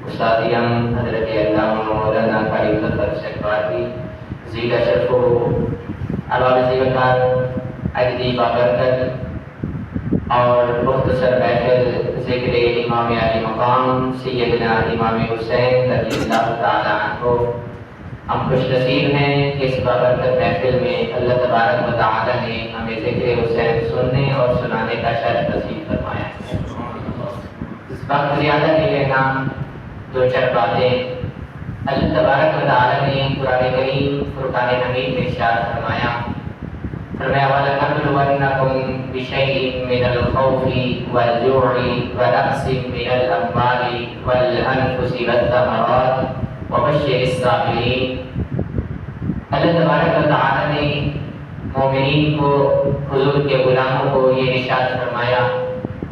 استادیم حضرت علامہ مولانا قاری مظفر شکواری زید شرف و عوام زیبکار اجدی بابرکت اور مختصر محفل ذکر امام علی مقام سیدنا امام حسین رضی اللہ تعالیٰ عنہ. ہم خوش نصیب ہیں کہ اس بابرکت محفل میں اللہ تبارک و تعالیٰ نے ہمیں ذکر حسین سننے اور سنانے کا شرف نصیب فرمایا ہے. اس وقت زیادہ نہیں لینا، دو چار باتیں. اللہ تبارک و تعالیٰ نے قرآن کریم فرقان حمید میں ارشاد فرمایا وَلَنَبْلُوَنَّكُمْ بِشَيْءٍ مِّنَ الْخَوْفِ وَالْجُوعِ وَنَقْصٍ مِّنَ الْأَمْوَالِ وَالْأَنفُسِ وَالثَّمَرَاتِ وَبَشِّرِ الصَّابِرِينَ. اللہ تبارک و تعالیٰ نے مومنین کو، حضور کے غلاموں کو یہ ارشاد فرمایا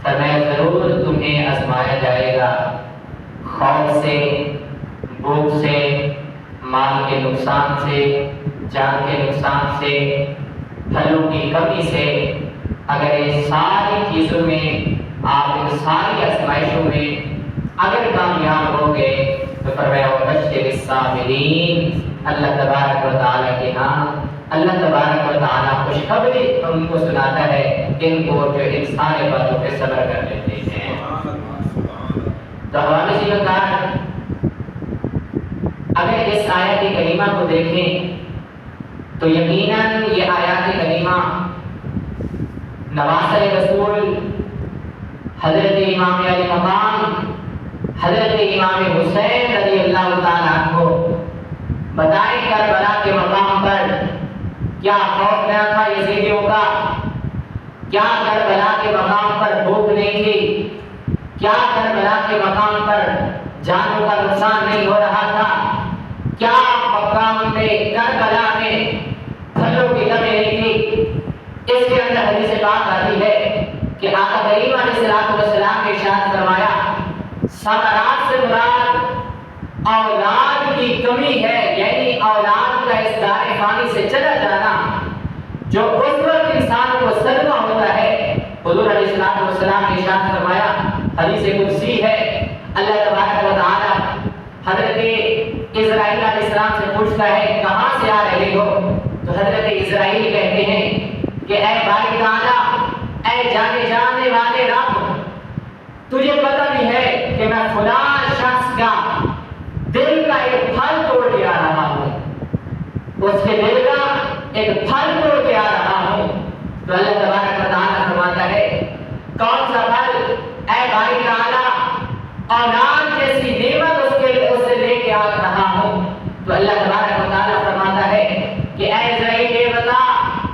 ضرور تمہیں آزمایا جائے گا، خوف سے، بھوک سے، مال کے نقصان سے، جان کے نقصان سے، پھلوں کی کمی سے. اگر ان ساری چیزوں میں آپ ان ساری آزمائشوں میں اگر کامیاب ہو گئے تو فرمایا وَبَشِّرِ الصَّابِرِينَ. اللہ تبارک و تعالیٰ کے ہاں اللہ تبارک و تعالیٰ خوشخبری ان کو سناتا ہے ان کو جو ان سارے باتوں پہ صبر کر لیتے ہیں. تو حوالے سے بتا، اگر اس آیت کریمہ کو دیکھیں تو یقیناً یہ آیات کریمہ نواسۂ رسول حضرت امام علی مقام حضرت امام حسین رضی اللہ تعالیٰ عنہ بتائیں کربلا کے مقام پر کیا خوف نہ تھا یزیدیوں کا، کیا کربلا کے مقام پر بھوک نہیں تھی، کیا کربلا کے مقام پر جانوں کا نقصان نہیں ہو رہا تھا، کیا مقام میں کربلا میں پھلوں کی کمی نہیں تھی. اس کے اندر حدیث پاک آتی ہے کہ آقا کریم علیہ السلام نے ارشاد فرمایا ثمرات سے مراد اولاد کی کمی ہے، یعنی اولاد کا اس دار فانی سے چلا جانا جو اس وقت انسان کو صدمہ ہوتا ہے. حضور علیہ السلام نے ارشاد فرمایا، حدیث قدسی ہے، اللہ تبارک و تعالی حضرت اسرائیل علیہ السلام سے پوچھتا ہے کہاں سے آ رہے ہو؟ تو حضرت اسرائیل کہتے ہیں کہ اے باری تعالی، اے جانے والے رب، تجھے پتہ بھی ہے کہ میں فلاں شخص کا دل کا ایک پھل توڑ کے آ رہا ہوں، اس کے دل کا ایک پھل توڑ کے آ رہا ہوں. تو اللہ تبارک و تعالی فرماتا ہے کون سا پھل؟ اے باری تعالی، اولاد جیسی نعمت اس سے لے کے آ رہا ہوں. تو اللہ تبارک و تعالی فرماتا ہے کہ اے اسرائیل یہ بتا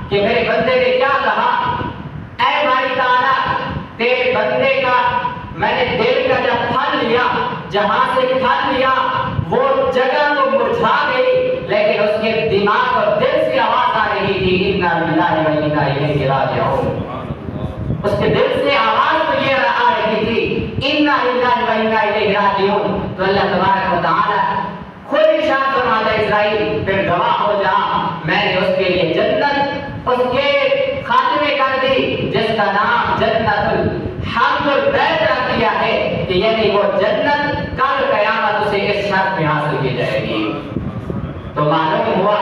کہ میرے بندے نے کیا کہا. اے باری تعالی، تیرے بندے کا میں نے دل کا جب پھل لیا، جہاں سے پھل لیا وہ جگہ تو مرجھا گئی، لیکن اس کے دماغ اور دل سے آواز آ رہی تھی اِنَّا لِلَّهِ وَإِنَّا إِلَيْهِ رَاجِعُونَ. اس کے دل سے آواز تو یہ آ رہی تھی اِنَّا لِلَّهِ وَإِنَّا إِلَيْهِ رَاجِعُونَ. تو اللہ تبارک و تعالی خود ارشاد فرماتا ہے اسرائیل پھر گواہ ہو جا، میں نے اس کے لیے جنت اس کے خاتمے کر دی جس کا نام جنت الحمد البیت رکھ دیا ہے کہ یعنی وہ جنت کل قیامت اسے اس شرط میں حاصل کی جائے گی. تو معلوم ہوا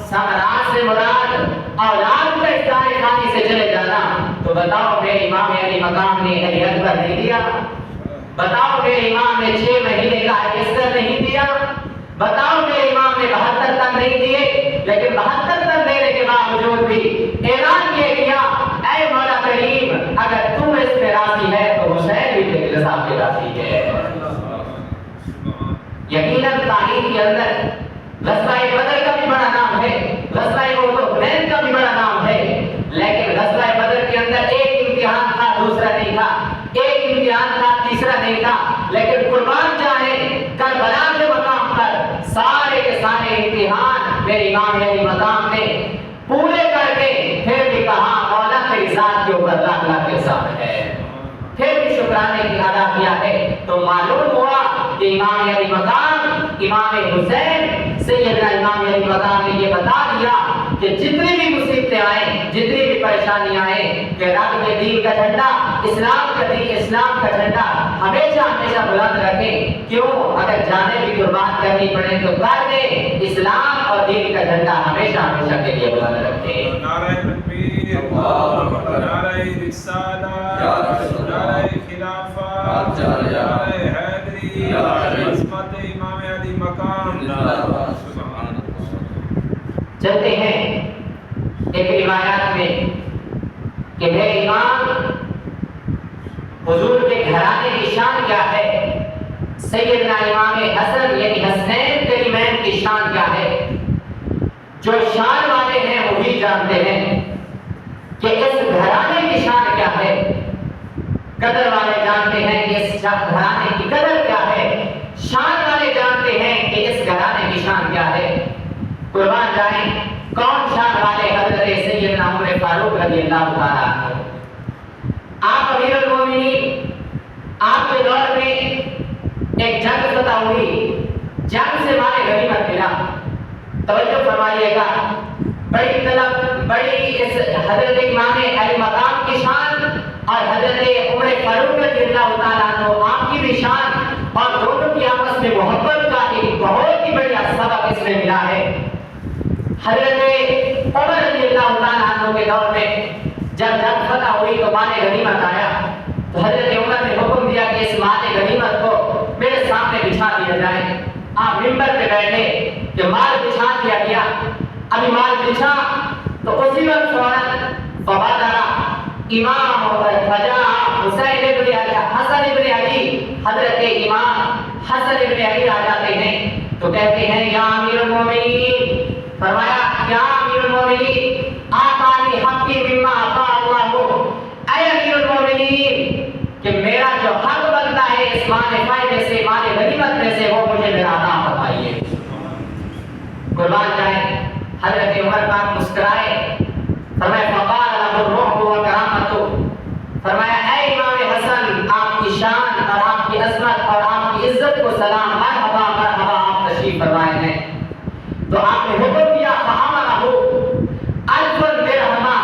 ثمرات سے مراد اولاد کا اس دار خانی سے چلے جانا. تو بتاؤ میرے امام علی مقام نے علی اکبر نہیں دیا؟ بتاؤ میرے امام نے 6 مہینے کا حصہ نہیں دیا؟ بتاؤ میرے امام نے 72 تن نہیں دیے؟ لیکن 72 تن دینے کے باوجود بھی اعلان یہ کیا اے مولا کریم اگر تم اس میں راضی ہے تو حسین بھی تیرے رضا پہ راضی ہے. یقیناً تاریخ کے اندر غزوہ بدر کا بھی بڑا نام ہے، غزوہ حنین کا بھی بڑا نام ہے، لیکن غزوہ بدر کے اندر ایک امتحان تھا دوسرا نہیں تھا، ایک امتحان تھا تیسرا نہیں تھا. لیکن قربان جائے کربلا کے مقام پر سارے کے سارے امتحان میرے امام علی مقام نے پورے کر کے پھر بھی کہا مولا تیری ذات کے اوپر لاکھ لاکھ احسان ہے، پھر بھی شکرانے کی ادا کیا ہے. تو معلوم ہوا کہ امام علی مقام امام حسین سیدنا امام علی مقام نے یہ بتا دیا کہ جتنی بھی مصیبتیں آئیں، جتنی بھی پریشانیاں آئیں، کہ رب کے دین کا جھنڈا، اسلام کا جھنڈا ہمیشہ ہمیشہ بلند رکھیں۔ کیوں؟ اگر جانیں بھی قربان کرنی پڑے تو کر دیں، اسلام اور دین کا جھنڈا ہمیشہ ہمیشہ کے لیے بلند رکھیں۔ نعرہ تکبیر، نعرہ رسالہ، نعرہ خلافت، نعرہ حیدری، عظمت امام علی مقام۔ چلتے ہیں ایک روایات میں کہ میرے امام حضور کے گھرانے کی شان کیا ہے، سیدنا امام حسن یعنی حسنین کریمین کی شان کیا ہے۔ جو شان والے ہیں وہی جانتے ہیں کہ اس گھرانے کی شان کیا ہے، قدر والے جانتے ہیں کہ اس گھرانے کی قدر کیا ہے، شان والے جانتے ہیں کہ اس گھرانے کی شان کیا ہے۔ قربان جائیں کون شان والے؟ حضرت سیدنا عمر فاروق رضی اللہ تعالیٰ عنہ۔ آپ امیر المومنین، آپ کے دور میں ایک جنگ فتح ہوئی، جنگ سے مال غنیمت ملا۔ توجہ فرمائیے گا، بڑی اس حضرت امام علی مقام کی شان اور حضرت عمر فاروق رضی اللہ تعالیٰ عنہ آپ کی بھی شان، اور دونوں کی آپس میں محبت کا ایک بہت ہی بڑا سبب اس میں ملا ہے۔ حضرت عمر رضی اللہ تعالیٰ عنہ کے دور میں جب جنگ فتح ہوئی تو مال غنیمت آیا، تو حضرت عمر نے حکم دیا کہ اس مال غنیمت کو میرے سامنے بچھا دیا جائے۔ آپ ممبر پہ بیٹھے کہ مال بچھا دیا گیا۔ ابھی مال بچھا تو اسی وقت فوراً فبادر امام اور فجا حسین ابن علی، حسن ابن علی، حضرت امام حسن ابن علی آ جاتے ہیں تو کہتے ہیں یا امیر المومنین، فرمایا کیا امیر المومنین، آتانی حقی مما عطا اللہ، اے امیر المومنین کہ میرا جو حق بنتا ہے اس مال فائدے سے، مال غنیمت میں سے، وہ مجھے میرا عطا فرمائیے۔ قربان جائیں حضرت عمر پاک مسکرائے، فرمایا فقال له الرعب وكرامته، فرمایا اے امام حسن آپ کی شان اور آپ کی عظمت اور آپ کی عزت کو سلام، مرحبا مرحبا، آپ تشریف فرمائے ہیں۔ تو آپ نے حکم دیا فَأَمَرَهُ أَلْفًا دِرْهَمًا،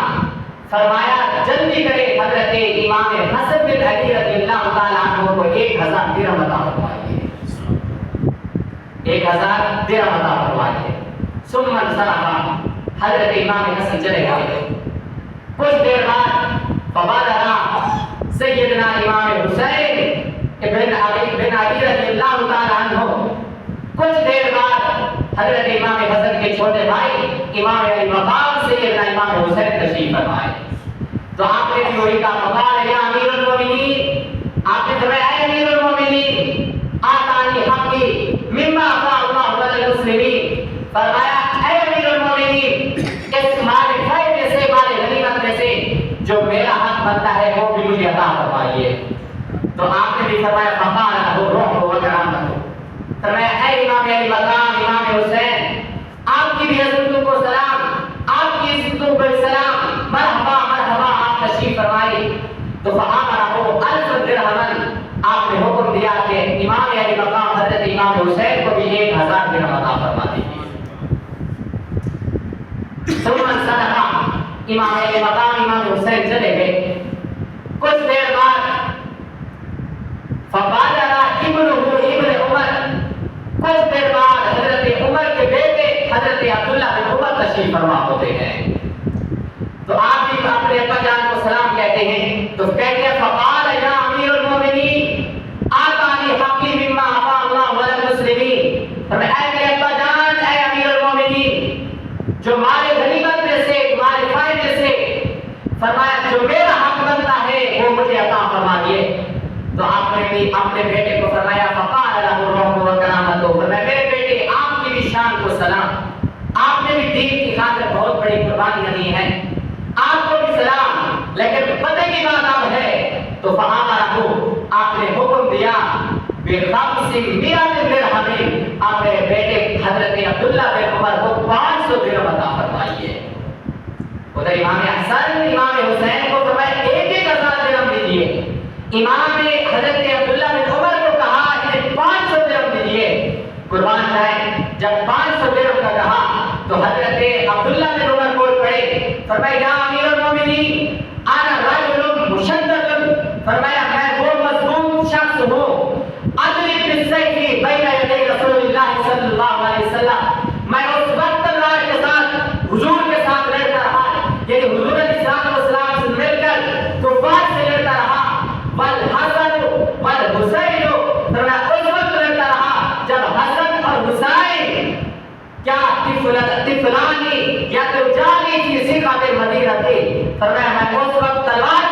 فرمایا جلدی کرے حضرت امام حسن بن علی رضی اللہ تعالیٰ عنہ کو 1000 درہم عطا فرمائیے، 1000 درہم عطا فرمائیے۔ ثم انصرف، حضرت امام حسن چلے گئے۔ کچھ دیر بعد فبادر سیدنا امام حسین بن علی رضی اللہ تعالیٰ عنہ، کچھ دیر بعد حضرت امام حسن کے چھوٹے بھائی امام علی مقام سیدنا امام حسین تشریف فرمائے۔ تو آپ نے بھی وہی کہا فقال یا امیر المومنین، آپ نے فرمایا اے امیر المومنین آتانی حقی مما عطا اللہ علی المسلمین، فرمایا اے امیر المومنین اس مال فائدے سے، مال غنیمت میں سے جو میرا حق بنتا ہے وہ بھی مجھے عطا فرمائیے۔ تو آپ نے بھی فرمایا فقال له الرعب وكرامته، فرمایا اے امام علی مقام امام حسین آپ کی بھی عزتوں کو سلام، آپ کی عزتوں کو سلام، مرحبا مرحبا، آپ تشریف فرمائی۔ تو فَأَمَرَهُ أَلْفًا دِرْهَمًا، آپ نے حکم دیا کہ امام علی مقام حضرت امام حسین کو بھی 1000 درہم عطا فرما دیجیے۔ ثم انصرف، امام علی مقام امام حسین چلے گئے۔ کچھ دیر بعد فبادر ابنہ ابن عمر، کچھ دیر بعد حضرت عمر کے بیٹے حضرت عبداللہ بن عمر تشریف فرما ہوتے ہیں۔ تو آپ بھی اپنے ابا جان کو سلام کہتے ہیں، تو کہتے ہیں فقال یا امیر المومنین آتانی حقی مما عطا اللہ علی المسلمین، فرمایا اے میرے ابا جان، اے امیر المومنین جو مال غنیمت میں سے، مال فائدے سے، فرمایا جو میرا حق بنتا ہے وہ مجھے عطا فرمائیے۔ تو آپ نے بھی اپنے بیٹے کو فرمایا فقال له الرعب وكرامته، فرمایا میرے بیٹے آپ کی بھی شان کو سلام، آپ نے بھی دین کی خاطر بہت بڑی قربانیاں دی ہیں، آپ کو بھی سلام، لیکن پتہ کی بات اب ہے۔ تو فَأَمَرَهُ، آپ نے حکم دیا بِخَمْسِ درہم، آپ میرے بیٹے حضرت عبداللہ بن عمر کو 500 درہم عطا فرمائیے۔ ادھر امام حسن امام حسین کو فرمایا 1000 درہم دیجیے، امام حضرت عبداللہ بن عمر کو کہا انہیں 500 درہم دیجیے۔ قربان جائیں جب 500 درہم کا کہا تو حضرت عبداللہ بن عمر فرمایا یا امیر المومنین انا رجل مشدد، فرمایا میں وہ مضمون شخص ہوں اضرب بالسیف بین یدی رسول اللہ صلی اللہ علیہ وسلم، میں اس وقت تلوار کے ساتھ حضور کے ساتھ لڑتا رہا، یعنی حضور علیہ السلام سے مل کر کفار سے لڑتا رہا، والحسن والحسین، فرمایا اس وقت لڑتا رہا جب حسن اور حسین کیا طفلانی یا ترجانی فی ثقۃ المدینہ تھے، فرمایا میں اس وقت تلوار